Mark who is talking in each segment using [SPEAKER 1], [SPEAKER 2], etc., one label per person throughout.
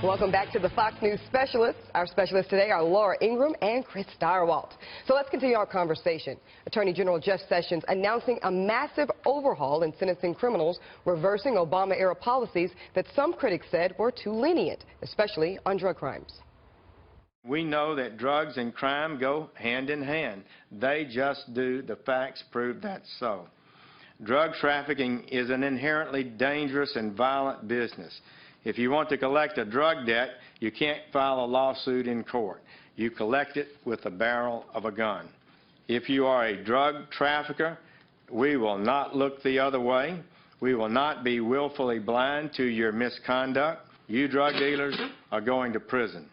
[SPEAKER 1] Welcome back to the Fox News Specialists. Our specialists today are Laura Ingram and Chris Stirewalt. So let's continue our conversation. Attorney General Jeff Sessions announcing a massive overhaul in sentencing criminals, reversing Obama-era policies that some critics said were too lenient, especially on drug crimes.
[SPEAKER 2] We know that drugs and crime go hand in hand. They just do. The facts prove that's so. Drug trafficking is an inherently dangerous and violent business. If you want to collect a drug debt, you can't file a lawsuit in court. You collect it with the barrel of a gun. If you are a drug trafficker, we will not look the other way. We will not be willfully blind to your misconduct. You drug dealers are going to prison.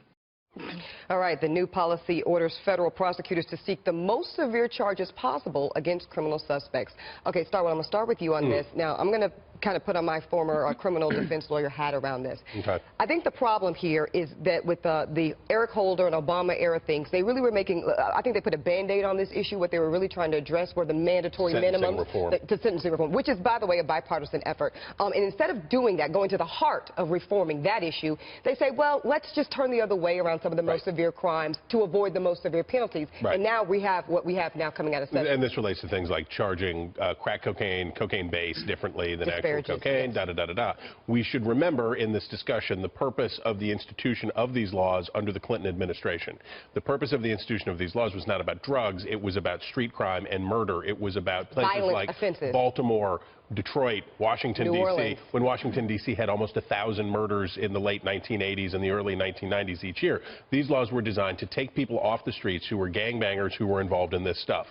[SPEAKER 1] All right, the new policy orders federal prosecutors to seek the most severe charges possible against criminal suspects. Okay, Stirewalt, I'm going to start with you on this. Now, I'm going to kind of put on my former criminal defense lawyer hat around this.
[SPEAKER 3] Okay.
[SPEAKER 1] I think the problem here is that with the Eric Holder and Obama-era things, they really were making, I think they put a Band-Aid on this issue. What they were really trying to address were the mandatory minimums to sentencing reform, which is, by the way, a bipartisan effort. And instead of doing that, going to the heart of reforming that issue, they say, well, let's just turn the other way around some of the most severe crimes to avoid the most severe penalties. And now we have what we have now coming out of sentencing.
[SPEAKER 3] And this relates to things like charging crack cocaine, cocaine base differently than actual cocaine, da-da-da-da-da. We should remember in this discussion the purpose of the institution of these laws under the Clinton administration. The purpose of the institution of these laws was not about drugs. It was about street crime and murder. It was about places like Baltimore, Detroit, Washington, D.C. When Washington, D.C. had almost 1,000 murders in the late 1980s and the early 1990s each year. These laws were designed to take people off the streets who were gangbangers who were involved in this stuff.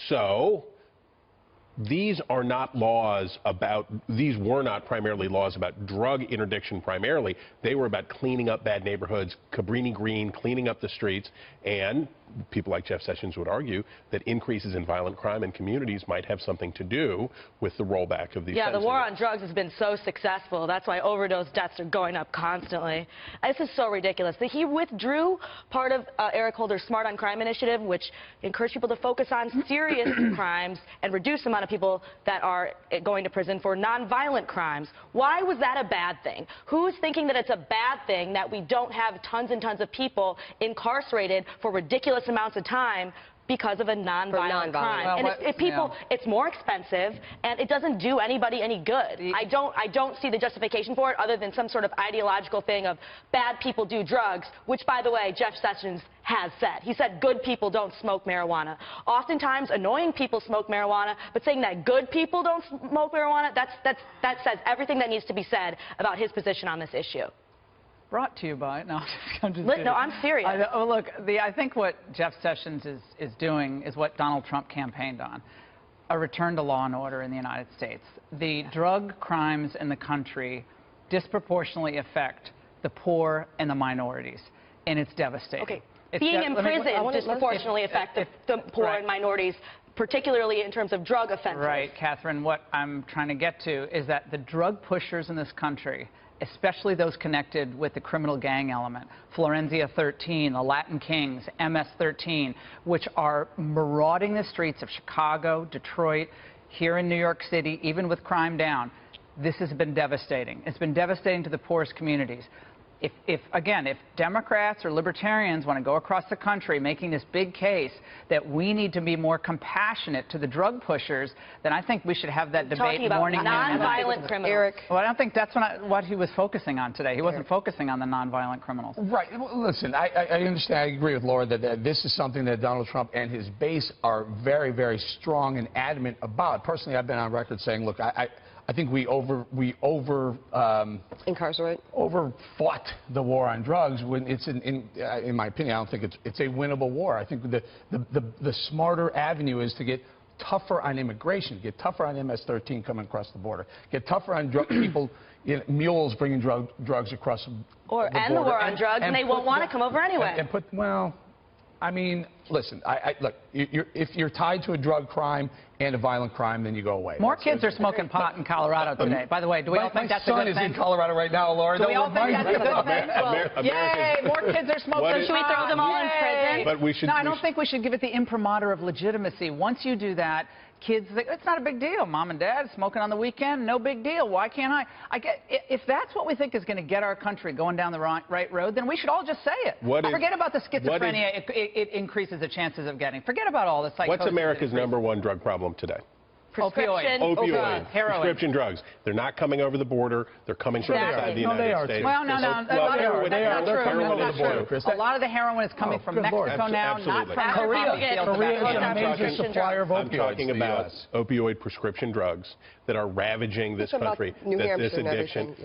[SPEAKER 3] So these are not laws about, these were not primarily laws about drug interdiction primarily. They were about cleaning up bad neighborhoods, Cabrini Green, cleaning up the streets, and people like Jeff Sessions would argue that increases in violent crime in communities might have something to do with the rollback of these.
[SPEAKER 4] Yeah, the war on drugs has been so successful. That's why overdose deaths are going up constantly. This is so ridiculous. He withdrew part of Eric Holder's Smart on Crime initiative, which encouraged people to focus on serious crimes and reduce the amount of people that are going to prison for nonviolent crimes. Why was that a bad thing? Who's thinking that it's a bad thing that we don't have tons and tons of people incarcerated for ridiculous amounts of time because of a nonviolent crime?
[SPEAKER 1] Well,
[SPEAKER 4] and it's more expensive, and it doesn't do anybody any good. I don't see the justification for it other than some sort of ideological thing of bad people do drugs, which, by the way, Jeff Sessions has said. He said good people don't smoke marijuana. Oftentimes, annoying people smoke marijuana, but saying that good people don't smoke marijuana, that says everything that needs to be said about his position on this issue.
[SPEAKER 5] Brought to you by, no,
[SPEAKER 4] I'm serious.
[SPEAKER 5] I think what Jeff Sessions is doing is what Donald Trump campaigned on, a return to law and order in the United States. The drug crimes in the country disproportionately affect the poor and the minorities, and it's devastating.
[SPEAKER 4] Okay. Being in prison disproportionately affects the poor and minorities, particularly in terms of drug offenses.
[SPEAKER 5] Right, Catherine. What I'm trying to get to is that the drug pushers in this country, especially those connected with the criminal gang element, Florencia 13, the Latin Kings, MS-13, which are marauding the streets of Chicago, Detroit, here in New York City, even with crime down. This has been devastating. It's been devastating to the poorest communities. If Democrats or libertarians want to go across the country making this big case that we need to be more compassionate to the drug pushers, then I think we should have that debate morning, noon, and night.
[SPEAKER 4] Nonviolent criminals.
[SPEAKER 1] Eric.
[SPEAKER 5] Well, I don't think that's what he was focusing on today. He wasn't focusing on the nonviolent criminals.
[SPEAKER 6] Right. Well, listen, I understand. I agree with Laura that this is something that Donald Trump and his base are very, very strong and adamant about. Personally, I've been on record saying, look, I think we overfought the war on drugs when it's in my opinion, I don't think it's a winnable war. I think the smarter avenue is to get tougher on immigration, get tougher on MS-13 coming across the border, get tougher on people, mules bringing drugs across the border.
[SPEAKER 4] And the war on drugs, and they won't want to come over anyway.
[SPEAKER 6] Well, I mean, listen, look, if you're tied to a drug crime and a violent crime, then you go away.
[SPEAKER 5] More kids are smoking pot in Colorado today. By the way, do we all think that's a good thing?
[SPEAKER 6] My son is in Colorado right now, Laura.
[SPEAKER 5] Do we all think that's a good thing? Yay, more kids are smoking pot.
[SPEAKER 4] Should we throw them all in prison?
[SPEAKER 5] But I don't think we should give it the imprimatur of legitimacy. Once you do that, kids think it's not a big deal. Mom and dad smoking on the weekend, no big deal. Why can't I? If that's what we think is going to get our country going down the right road, then we should all just say it. Forget about the schizophrenia it increases the chances of getting. Forget about all the psychosis.
[SPEAKER 3] What's America's #1 drug problem today?
[SPEAKER 4] Opioids.
[SPEAKER 5] Heroin.
[SPEAKER 3] Prescription drugs. They're not coming over the border. They're coming from inside the United States.
[SPEAKER 5] Well, no.
[SPEAKER 6] They're coming over the border, Chris.
[SPEAKER 5] A lot of the heroin is coming from Mexico now, not from
[SPEAKER 6] Korea. Korea is a major supplier of opioids.
[SPEAKER 3] I'm talking about opioid prescription drugs that are ravaging this country. This addiction.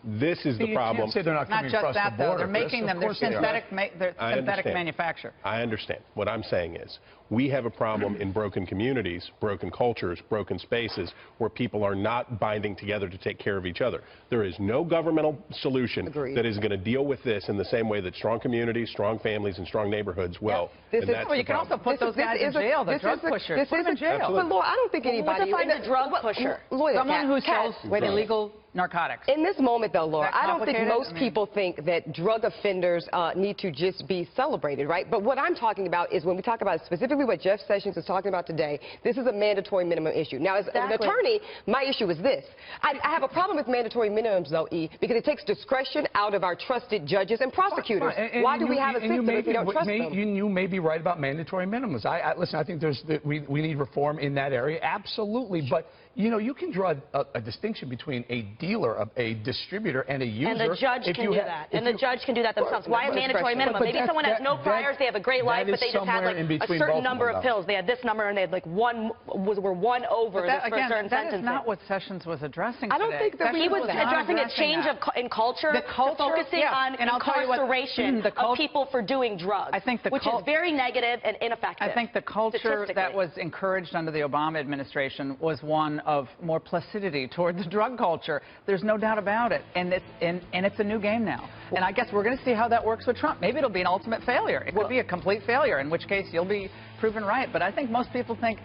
[SPEAKER 3] This is the problem.
[SPEAKER 6] You can't say they're not coming across the border.
[SPEAKER 5] They're making them. They're synthetic manufacture.
[SPEAKER 3] I understand. What I'm saying is we have a problem in broken communities, broken cultures, broken spaces where people are not binding together to take care of each other. There is no governmental solution that is going to deal with this in the same way that strong communities, strong families, and strong neighborhoods will.
[SPEAKER 5] You can also put those guys in jail, the drug pushers. Put them in jail.
[SPEAKER 1] But, Laura, I don't think anybody...
[SPEAKER 4] What defines a drug pusher?
[SPEAKER 5] Someone who sells illegal narcotics.
[SPEAKER 1] In this moment, though, Laura, I don't think most people think that drug offenders need to just be celebrated, right? But what I'm talking about is when we talk about specifically what Jeff Sessions is talking about today, this is a mandatory minimum issue. Now, as an attorney, my issue is this. I have a problem with mandatory minimums, though, E, because it takes discretion out of our trusted judges and prosecutors. Why do we have a system if we don't trust them?
[SPEAKER 6] You may be right about mandatory minimums. Listen, I think we need reform in that area, absolutely. But, you know, you can draw a distinction between a dealer, a distributor, and a user.
[SPEAKER 4] And the judge can do that. And the judge can do that themselves. Why a mandatory minimum? Maybe someone has no priors, they have a great life, but they just had like a certain number of pills. They had this number, and they had like were one over for a certain sentence.
[SPEAKER 5] That is not what Sessions was addressing today.
[SPEAKER 1] I don't think that
[SPEAKER 4] he was addressing a change in culture, focusing on incarceration of people for doing drugs, which is very negative and ineffective.
[SPEAKER 5] I think the culture that was encouraged under the Obama administration was one of more placidity toward the drug culture. There's no doubt about it, and it's a new game now. And I guess we're going to see how that works with Trump. Maybe it'll be an ultimate failure. It could be a complete failure, in which case you'll be proven right. But I think most people think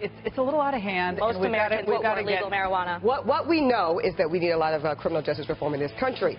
[SPEAKER 5] it's a little out of hand.
[SPEAKER 4] Most Americans want legal marijuana.
[SPEAKER 1] What we know is that we need a lot of criminal justice reform in this country.